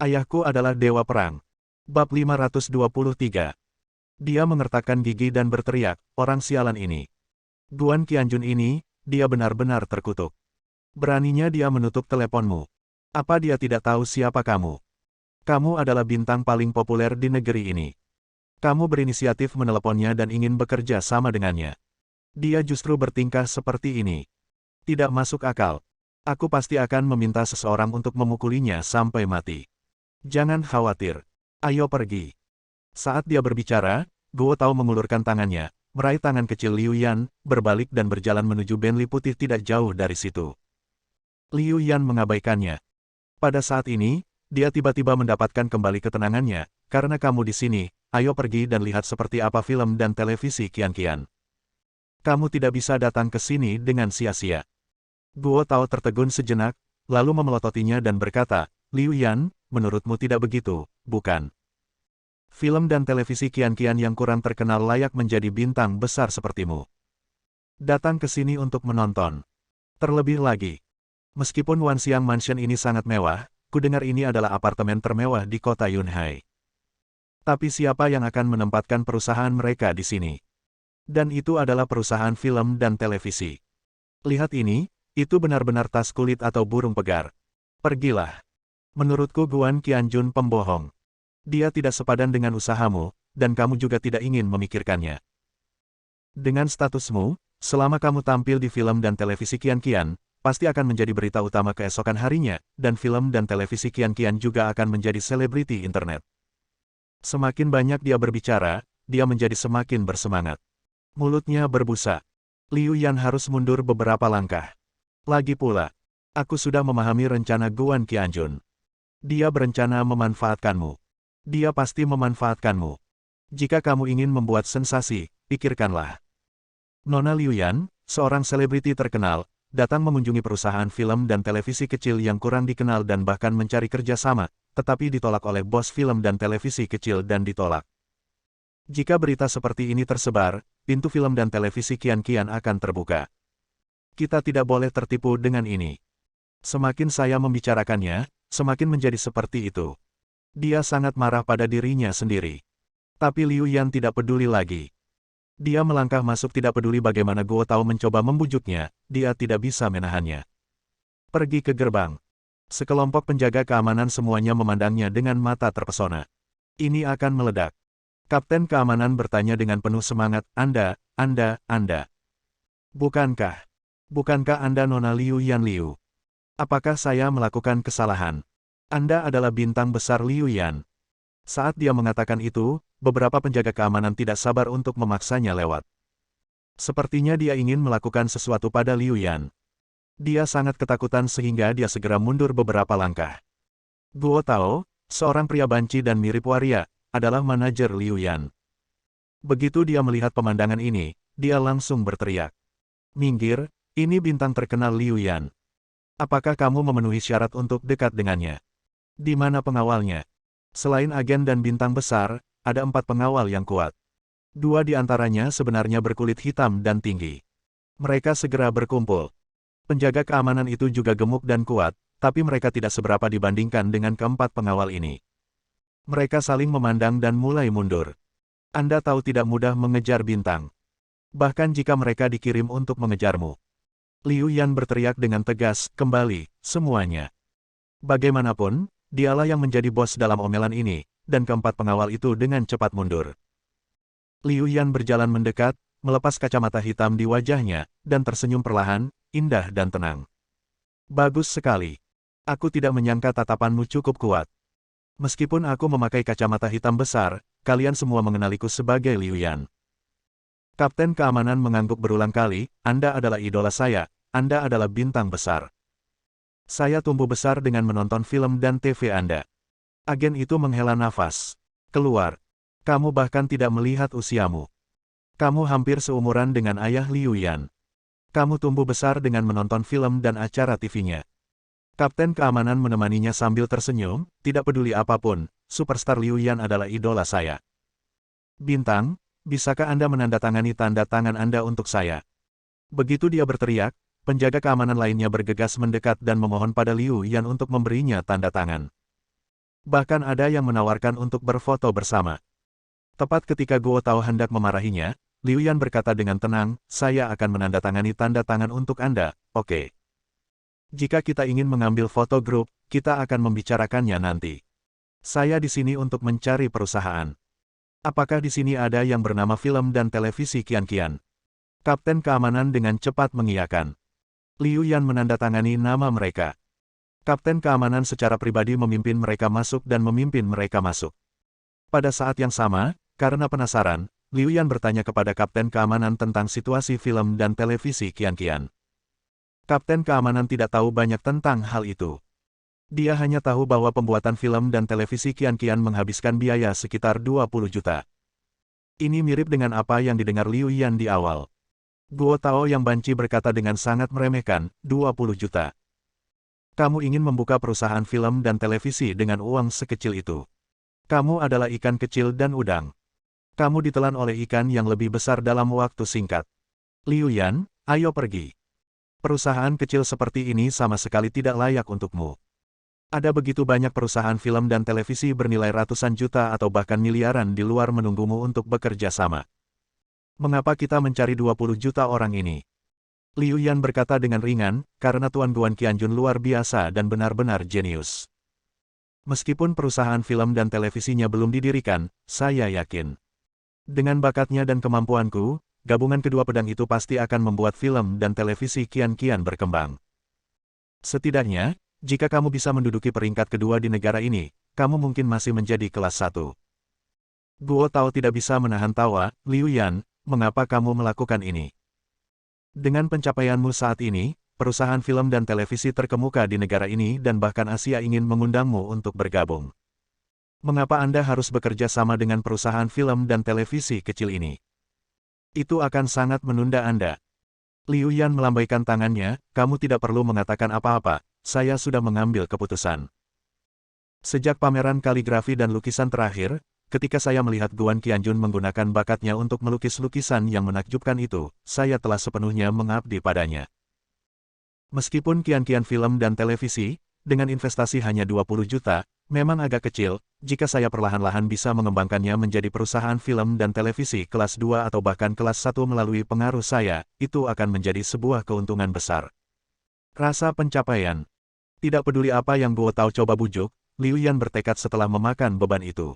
Ayahku adalah dewa perang. Bab 523. Dia mengertakkan gigi dan berteriak, orang sialan ini. Guan Qianjun ini, dia benar-benar terkutuk. Beraninya dia menutup teleponmu. Apa dia tidak tahu siapa kamu? Kamu adalah bintang paling populer di negeri ini. Kamu berinisiatif meneleponnya dan ingin bekerja sama dengannya. Dia justru bertingkah seperti ini. Tidak masuk akal. Aku pasti akan meminta seseorang untuk memukulinya sampai mati. Jangan khawatir. Ayo pergi. Saat dia berbicara, Guo Tao mengulurkan tangannya, meraih tangan kecil Liu Yan, berbalik dan berjalan menuju Bentley putih tidak jauh dari situ. Liu Yan mengabaikannya. Pada saat ini, dia tiba-tiba mendapatkan kembali ketenangannya, karena kamu di sini, ayo pergi dan lihat seperti apa film dan televisi Qian-Qian. Kamu tidak bisa datang ke sini dengan sia-sia. Guo Tao tertegun sejenak, lalu memelototinya dan berkata, Liu Yan, menurutmu tidak begitu, bukan? Film dan televisi Qian-Qian yang kurang terkenal layak menjadi bintang besar sepertimu. Datang ke sini untuk menonton. Terlebih lagi, meskipun Wanxiang Mansion ini sangat mewah, kudengar ini adalah apartemen termewah di kota Yunhai. Tapi siapa yang akan menempatkan perusahaan mereka di sini? Dan itu adalah perusahaan film dan televisi. Lihat ini, itu benar-benar tas kulit atau burung pegar. Pergilah. Menurutku Guan Qianjun pembohong. Dia tidak sepadan dengan usahamu, dan kamu juga tidak ingin memikirkannya. Dengan statusmu, selama kamu tampil di film dan televisi Qian-Qian, pasti akan menjadi berita utama keesokan harinya, dan film dan televisi Qian-Qian juga akan menjadi selebriti internet. Semakin banyak dia berbicara, dia menjadi semakin bersemangat. Mulutnya berbusa. Liu Yan harus mundur beberapa langkah. Lagi pula, aku sudah memahami rencana Guan Qianjun. Dia berencana memanfaatkanmu. Dia pasti memanfaatkanmu. Jika kamu ingin membuat sensasi, pikirkanlah. Nona Liu Yan, seorang selebriti terkenal, datang mengunjungi perusahaan film dan televisi kecil yang kurang dikenal dan bahkan mencari kerja sama, tetapi ditolak oleh bos film dan televisi kecil dan ditolak. Jika berita seperti ini tersebar, pintu film dan televisi Qian-Qian akan terbuka. Kita tidak boleh tertipu dengan ini. Semakin saya membicarakannya, semakin menjadi seperti itu. Dia sangat marah pada dirinya sendiri. Tapi Liu Yan tidak peduli lagi. Dia melangkah masuk tidak peduli bagaimana Guo Tao mencoba membujuknya, dia tidak bisa menahannya. Pergi ke gerbang. Sekelompok penjaga keamanan semuanya memandangnya dengan mata terpesona. Ini akan meledak. Kapten keamanan bertanya dengan penuh semangat, Anda. Bukankah Anda Nona Liu Yan Liu? Apakah saya melakukan kesalahan? Anda adalah bintang besar Liu Yan. Saat dia mengatakan itu, beberapa penjaga keamanan tidak sabar untuk memaksanya lewat. Sepertinya dia ingin melakukan sesuatu pada Liu Yan. Dia sangat ketakutan sehingga dia segera mundur beberapa langkah. Guo Tao, seorang pria banci dan mirip waria, adalah manajer Liu Yan. Begitu dia melihat pemandangan ini, dia langsung berteriak. Minggir, ini bintang terkenal Liu Yan. Apakah kamu memenuhi syarat untuk dekat dengannya? Di mana pengawalnya? Selain agen dan bintang besar, ada 4 pengawal yang kuat. 2 di antaranya sebenarnya berkulit hitam dan tinggi. Mereka segera berkumpul. Penjaga keamanan itu juga gemuk dan kuat, tapi mereka tidak seberapa dibandingkan dengan keempat pengawal ini. Mereka saling memandang dan mulai mundur. Anda tahu tidak mudah mengejar bintang. Bahkan jika mereka dikirim untuk mengejarmu. Liu Yan berteriak dengan tegas, kembali, semuanya. Bagaimanapun, dialah yang menjadi bos dalam omelan ini, dan keempat pengawal itu dengan cepat mundur. Liu Yan berjalan mendekat, melepas kacamata hitam di wajahnya, dan tersenyum perlahan, indah dan tenang. Bagus sekali. Aku tidak menyangka tatapanmu cukup kuat. Meskipun aku memakai kacamata hitam besar, kalian semua mengenaliku sebagai Liu Yan. Kapten keamanan mengangguk berulang kali, Anda adalah idola saya, Anda adalah bintang besar. Saya tumbuh besar dengan menonton film dan TV Anda. Agen itu menghela nafas. Keluar. Kamu bahkan tidak melihat usiamu. Kamu hampir seumuran dengan ayah Liu Yan. Kamu tumbuh besar dengan menonton film dan acara TV-nya. Kapten keamanan menemaninya sambil tersenyum, tidak peduli apapun, superstar Liu Yan adalah idola saya. Bintang, bisakah Anda menandatangani tanda tangan Anda untuk saya? Begitu dia berteriak, penjaga keamanan lainnya bergegas mendekat dan memohon pada Liu Yan untuk memberinya tanda tangan. Bahkan ada yang menawarkan untuk berfoto bersama. Tepat ketika Guo Tao hendak memarahinya, Liu Yan berkata dengan tenang, saya akan menandatangani tanda tangan untuk Anda, oke. Jika kita ingin mengambil foto grup, kita akan membicarakannya nanti. Saya di sini untuk mencari perusahaan. Apakah di sini ada yang bernama film dan televisi Qianqian? Kapten keamanan dengan cepat mengiyakan. Liu Yan menandatangani nama mereka. Kapten keamanan secara pribadi memimpin mereka masuk dan memimpin mereka masuk. Pada saat yang sama, karena penasaran, Liu Yan bertanya kepada Kapten keamanan tentang situasi film dan televisi Qianqian. Kapten keamanan tidak tahu banyak tentang hal itu. Dia hanya tahu bahwa pembuatan film dan televisi Qianqian menghabiskan biaya sekitar 20 juta. Ini mirip dengan apa yang didengar Liu Yan di awal. Guo Tao yang banci berkata dengan sangat meremehkan, 20 juta. Kamu ingin membuka perusahaan film dan televisi dengan uang sekecil itu. Kamu adalah ikan kecil dan udang. Kamu ditelan oleh ikan yang lebih besar dalam waktu singkat. Liu Yan, ayo pergi. Perusahaan kecil seperti ini sama sekali tidak layak untukmu. Ada begitu banyak perusahaan film dan televisi bernilai ratusan juta atau bahkan miliaran di luar menunggumu untuk bekerja sama. Mengapa kita mencari 20 juta orang ini? Liu Yan berkata dengan ringan, karena Tuan Guan Qianjun luar biasa dan benar-benar jenius. Meskipun perusahaan film dan televisinya belum didirikan, saya yakin. Dengan bakatnya dan kemampuanku, gabungan kedua pedang itu pasti akan membuat film dan televisi Qianqian berkembang. Setidaknya, jika kamu bisa menduduki peringkat kedua di negara ini, kamu mungkin masih menjadi kelas 1. Guo Tao tidak bisa menahan tawa, Liu Yan, mengapa kamu melakukan ini? Dengan pencapaianmu saat ini, perusahaan film dan televisi terkemuka di negara ini dan bahkan Asia ingin mengundangmu untuk bergabung. Mengapa Anda harus bekerja sama dengan perusahaan film dan televisi kecil ini? Itu akan sangat menunda Anda. Liu Yan melambaikan tangannya, kamu tidak perlu mengatakan apa-apa, saya sudah mengambil keputusan. Sejak pameran kaligrafi dan lukisan terakhir, ketika saya melihat Guan Qianjun menggunakan bakatnya untuk melukis lukisan yang menakjubkan itu, saya telah sepenuhnya mengabdi padanya. Meskipun Qianqian film dan televisi, dengan investasi hanya 20 juta, memang agak kecil, jika saya perlahan-lahan bisa mengembangkannya menjadi perusahaan film dan televisi kelas 2 atau bahkan kelas 1 melalui pengaruh saya, itu akan menjadi sebuah keuntungan besar. Rasa pencapaian. Tidak peduli apa yang Guo Tao coba bujuk, Liu Yan bertekad setelah memakan beban itu.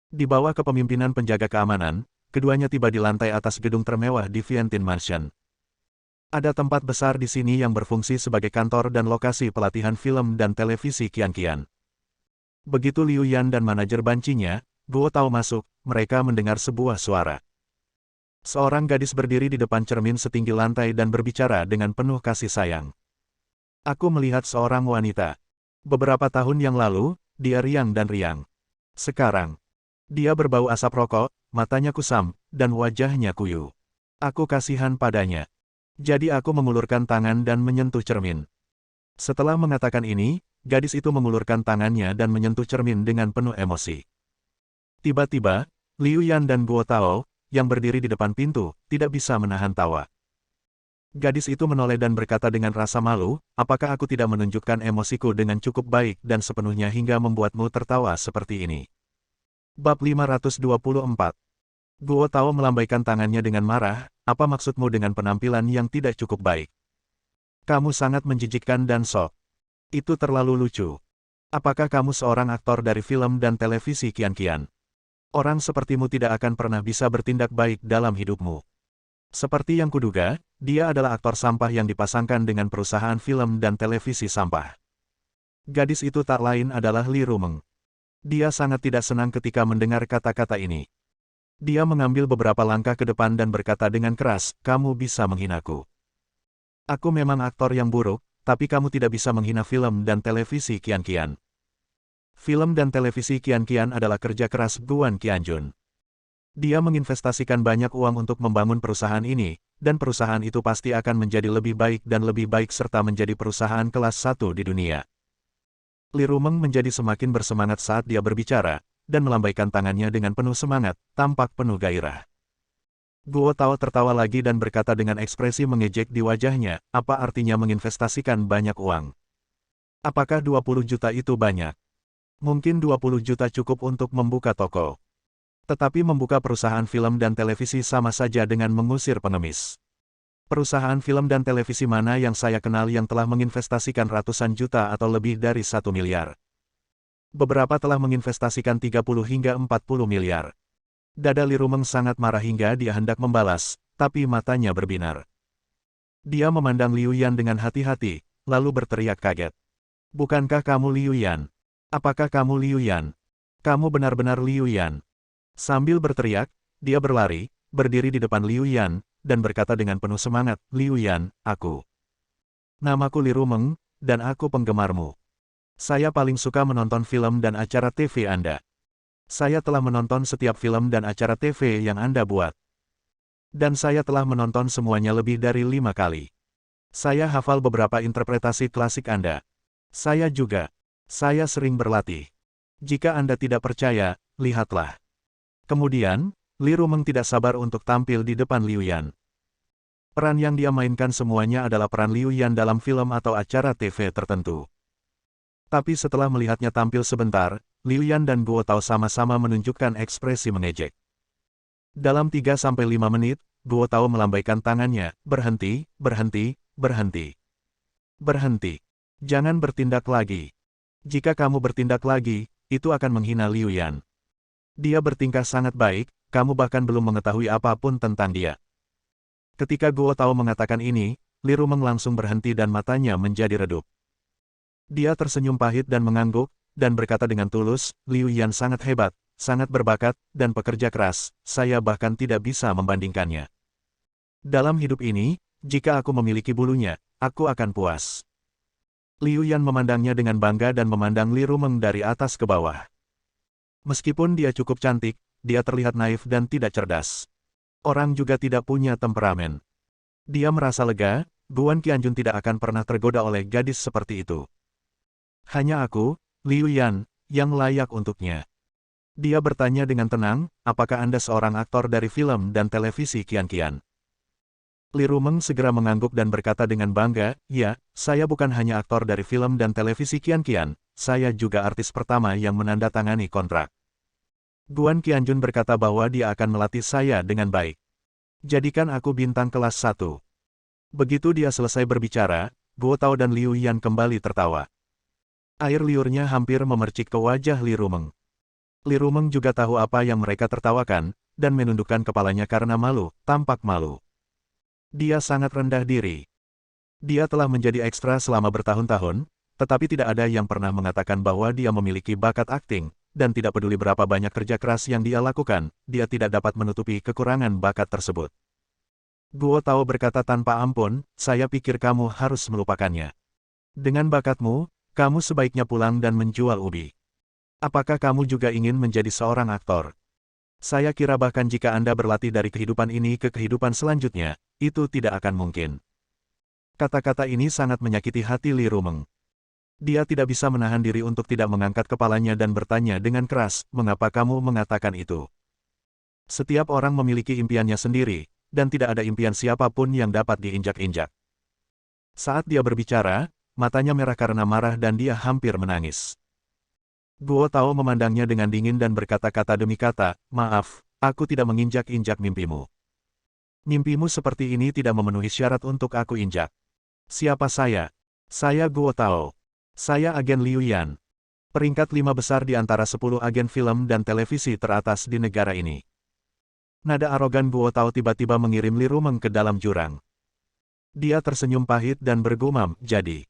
Di bawah kepemimpinan penjaga keamanan, keduanya tiba di lantai atas gedung termewah di Vientiane Mansion. Ada tempat besar di sini yang berfungsi sebagai kantor dan lokasi pelatihan film dan televisi Qianqian. Begitu Liu Yan dan manajer bancinya, Guo Tao masuk, mereka mendengar sebuah suara. Seorang gadis berdiri di depan cermin setinggi lantai dan berbicara dengan penuh kasih sayang. Aku melihat seorang wanita. Beberapa tahun yang lalu, dia riang dan riang. Sekarang, dia berbau asap rokok, matanya kusam, dan wajahnya kuyu. Aku kasihan padanya. Jadi aku mengulurkan tangan dan menyentuh cermin. Setelah mengatakan ini, gadis itu mengulurkan tangannya dan menyentuh cermin dengan penuh emosi. Tiba-tiba, Liu Yan dan Guo Tao, yang berdiri di depan pintu, tidak bisa menahan tawa. Gadis itu menoleh dan berkata dengan rasa malu, apakah aku tidak menunjukkan emosiku dengan cukup baik dan sepenuhnya hingga membuatmu tertawa seperti ini? Bab 524. Guo Tao melambaikan tangannya dengan marah, apa maksudmu dengan penampilan yang tidak cukup baik? Kamu sangat menjijikkan dan sok. Itu terlalu lucu. Apakah kamu seorang aktor dari film dan televisi Qianqian? Orang sepertimu tidak akan pernah bisa bertindak baik dalam hidupmu. Seperti yang kuduga, dia adalah aktor sampah yang dipasangkan dengan perusahaan film dan televisi sampah. Gadis itu tak lain adalah Li Rumeng. Dia sangat tidak senang ketika mendengar kata-kata ini. Dia mengambil beberapa langkah ke depan dan berkata dengan keras, kamu bisa menghinaku. Aku memang aktor yang buruk, tapi kamu tidak bisa menghina film dan televisi Qianqian. Film dan televisi Qianqian adalah kerja keras Guan Qianjun. Dia menginvestasikan banyak uang untuk membangun perusahaan ini, dan perusahaan itu pasti akan menjadi lebih baik dan lebih baik serta menjadi perusahaan kelas 1 di dunia. Li Rumeng menjadi semakin bersemangat saat dia berbicara, dan melambaikan tangannya dengan penuh semangat, tampak penuh gairah. Guo Tao tertawa lagi dan berkata dengan ekspresi mengejek di wajahnya, apa artinya menginvestasikan banyak uang? Apakah 20 juta itu banyak? Mungkin 20 juta cukup untuk membuka toko. Tetapi membuka perusahaan film dan televisi sama saja dengan mengusir pengemis. Perusahaan film dan televisi mana yang saya kenal yang telah menginvestasikan ratusan juta atau lebih dari 1 miliar? Beberapa telah menginvestasikan 30 hingga 40 miliar. Dada Li Rumeng sangat marah hingga dia hendak membalas, tapi matanya berbinar. Dia memandang Liu Yan dengan hati-hati, lalu berteriak kaget. Bukankah kamu Liu Yan? Apakah kamu Liu Yan? Kamu benar-benar Liu Yan. Sambil berteriak, dia berlari, berdiri di depan Liu Yan, dan berkata dengan penuh semangat, Liu Yan, aku. Namaku Li Rumeng, dan aku penggemarmu. Saya paling suka menonton film dan acara TV Anda. Saya telah menonton setiap film dan acara TV yang Anda buat. Dan saya telah menonton semuanya lebih dari 5 kali. Saya hafal beberapa interpretasi klasik Anda. Saya juga. Saya sering berlatih. Jika Anda tidak percaya, lihatlah. Kemudian, Li Rumeng tidak sabar untuk tampil di depan Liu Yan. Peran yang dia mainkan semuanya adalah peran Liu Yan dalam film atau acara TV tertentu. Tapi setelah melihatnya tampil sebentar, Liu Yan dan Guo Tao sama-sama menunjukkan ekspresi mengejek. Dalam 3-5 menit, Guo Tao melambaikan tangannya, berhenti, berhenti, berhenti. Berhenti. Jangan bertindak lagi. Jika kamu bertindak lagi, itu akan menghina Liu Yan. Dia bertingkah sangat baik, kamu bahkan belum mengetahui apapun tentang dia. Ketika Guo Tao mengatakan ini, Li Rumeng langsung berhenti dan matanya menjadi redup. Dia tersenyum pahit dan mengangguk, dan berkata dengan tulus, Liu Yan sangat hebat, sangat berbakat, dan pekerja keras, saya bahkan tidak bisa membandingkannya. Dalam hidup ini, jika aku memiliki bulunya, aku akan puas. Liu Yan memandangnya dengan bangga dan memandang Li Rumeng dari atas ke bawah. Meskipun dia cukup cantik, dia terlihat naif dan tidak cerdas. Orang juga tidak punya temperamen. Dia merasa lega, Guan Qianjun tidak akan pernah tergoda oleh gadis seperti itu. Hanya aku, Liu Yan, yang layak untuknya. Dia bertanya dengan tenang, apakah Anda seorang aktor dari film dan televisi Qian-Qian? Li Rumeng segera mengangguk dan berkata dengan bangga, ya, saya bukan hanya aktor dari film dan televisi Qian-Qian, saya juga artis pertama yang menandatangani kontrak. Guan Qianjun berkata bahwa dia akan melatih saya dengan baik. Jadikan aku bintang kelas 1. Begitu dia selesai berbicara, Guo Tao dan Liu Yan kembali tertawa. Air liurnya hampir memercik ke wajah Li Rumeng. Li Rumeng juga tahu apa yang mereka tertawakan, dan menundukkan kepalanya karena malu, tampak malu. Dia sangat rendah diri. Dia telah menjadi ekstra selama bertahun-tahun, tetapi tidak ada yang pernah mengatakan bahwa dia memiliki bakat akting, dan tidak peduli berapa banyak kerja keras yang dia lakukan, dia tidak dapat menutupi kekurangan bakat tersebut. Guo Tao berkata tanpa ampun, saya pikir kamu harus melupakannya. Dengan bakatmu, kamu sebaiknya pulang dan menjual ubi. Apakah kamu juga ingin menjadi seorang aktor? Saya kira bahkan jika Anda berlatih dari kehidupan ini ke kehidupan selanjutnya, itu tidak akan mungkin. Kata-kata ini sangat menyakiti hati Li Rumeng. Dia tidak bisa menahan diri untuk tidak mengangkat kepalanya dan bertanya dengan keras, mengapa kamu mengatakan itu? Setiap orang memiliki impiannya sendiri, dan tidak ada impian siapapun yang dapat diinjak-injak. Saat dia berbicara, matanya merah karena marah dan dia hampir menangis. Guo Tao memandangnya dengan dingin dan berkata-kata demi kata, maaf, aku tidak menginjak-injak mimpimu. Mimpimu seperti ini tidak memenuhi syarat untuk aku injak. Siapa saya? Saya Guo Tao. Saya agen Liu Yan. Peringkat 5 besar di antara 10 agen film dan televisi teratas di negara ini. Nada arogan Guo Tao tiba-tiba mengirim Li Rumeng ke dalam jurang. Dia tersenyum pahit dan bergumam, jadi.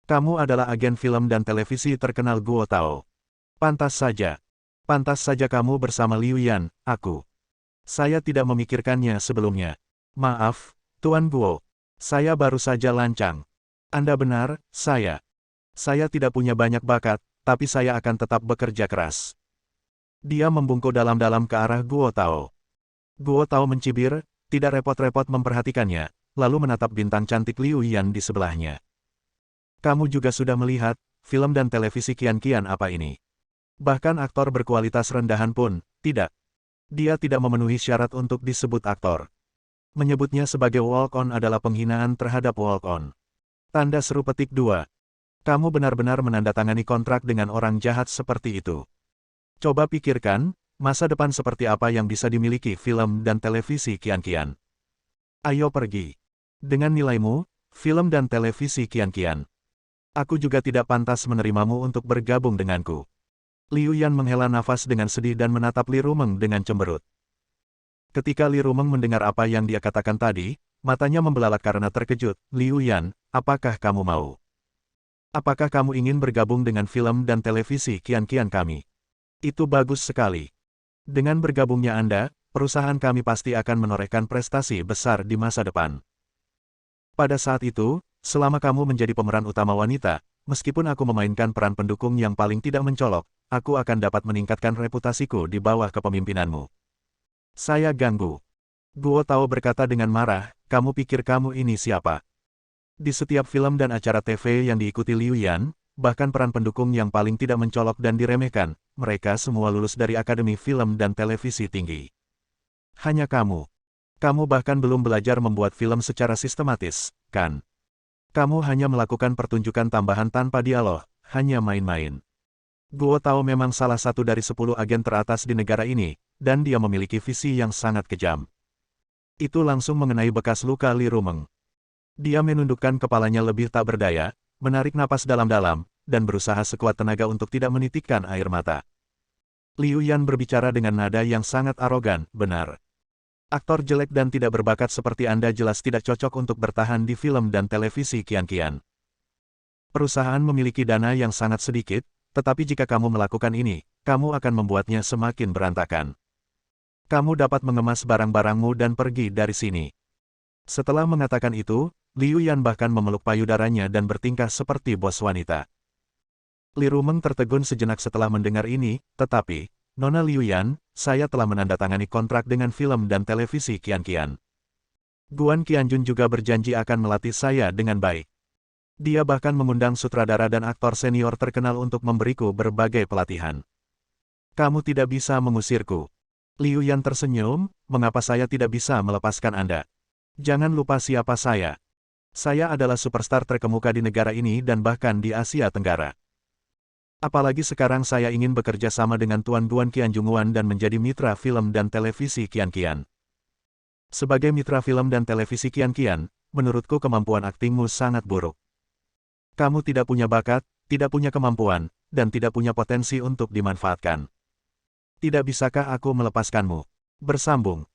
Kamu adalah agen film dan televisi terkenal Guo Tao. Pantas saja. Pantas saja kamu bersama Liu Yan, aku. Saya tidak memikirkannya sebelumnya. Maaf, Tuan Guo. Saya baru saja lancang. Anda benar, saya. Saya tidak punya banyak bakat, tapi saya akan tetap bekerja keras. Dia membungkuk dalam-dalam ke arah Guo Tao. Guo Tao mencibir, tidak repot-repot memperhatikannya, lalu menatap bintang cantik Liu Yan di sebelahnya. Kamu juga sudah melihat, film dan televisi Qian-Qian apa ini? Bahkan aktor berkualitas rendahan pun, tidak. Dia tidak memenuhi syarat untuk disebut aktor. Menyebutnya sebagai walk-on adalah penghinaan terhadap walk-on. Tanda seru petik 2. Kamu benar-benar menandatangani kontrak dengan orang jahat seperti itu. Coba pikirkan, masa depan seperti apa yang bisa dimiliki film dan televisi kian-kian. Ayo pergi. Dengan nilaimu, film dan televisi kian-kian. Aku juga tidak pantas menerimamu untuk bergabung denganku. Liu Yan menghela nafas dengan sedih dan menatap Li Rumeng dengan cemberut. Ketika Li Rumeng mendengar apa yang dia katakan tadi, matanya membelalak karena terkejut. Liu Yan, apakah kamu mau? Apakah kamu ingin bergabung dengan film dan televisi kian-kian kami? Itu bagus sekali. Dengan bergabungnya Anda, perusahaan kami pasti akan menorehkan prestasi besar di masa depan. Pada saat itu, selama kamu menjadi pemeran utama wanita, meskipun aku memainkan peran pendukung yang paling tidak mencolok, aku akan dapat meningkatkan reputasiku di bawah kepemimpinanmu. Saya ganggu. Guo Tao berkata dengan marah, kamu pikir kamu ini siapa? Di setiap film dan acara TV yang diikuti Liu Yan, bahkan peran pendukung yang paling tidak mencolok dan diremehkan, mereka semua lulus dari Akademi Film dan Televisi Tinggi. Hanya kamu. Kamu bahkan belum belajar membuat film secara sistematis, kan? Kamu hanya melakukan pertunjukan tambahan tanpa dialog, hanya main-main. Guo Tao memang salah satu dari 10 agen teratas di negara ini, dan dia memiliki visi yang sangat kejam. Itu langsung mengenai bekas luka Li Rumeng. Dia menundukkan kepalanya lebih tak berdaya, menarik napas dalam-dalam, dan berusaha sekuat tenaga untuk tidak menitikkan air mata. Liu Yan berbicara dengan nada yang sangat arogan, benar. Aktor jelek dan tidak berbakat seperti Anda jelas tidak cocok untuk bertahan di film dan televisi kian-kian. Perusahaan memiliki dana yang sangat sedikit, tetapi jika kamu melakukan ini, kamu akan membuatnya semakin berantakan. Kamu dapat mengemas barang-barangmu dan pergi dari sini. Setelah mengatakan itu, Liu Yan bahkan memeluk payudaranya dan bertingkah seperti bos wanita. Li Rumeng tertegun sejenak setelah mendengar ini, tetapi, Nona Liu Yan, saya telah menandatangani kontrak dengan film dan televisi kian-kian. Guan Qianjun juga berjanji akan melatih saya dengan baik. Dia bahkan mengundang sutradara dan aktor senior terkenal untuk memberiku berbagai pelatihan. Kamu tidak bisa mengusirku. Liu Yan tersenyum, mengapa saya tidak bisa melepaskan Anda? Jangan lupa siapa saya. Saya adalah superstar terkemuka di negara ini dan bahkan di Asia Tenggara. Apalagi sekarang saya ingin bekerja sama dengan Tuan Guan Qianjunguan dan menjadi mitra film dan televisi kian-kian. Sebagai mitra film dan televisi kian-kian, menurutku kemampuan aktingmu sangat buruk. Kamu tidak punya bakat, tidak punya kemampuan, dan tidak punya potensi untuk dimanfaatkan. Tidak bisakah aku melepaskanmu? Bersambung.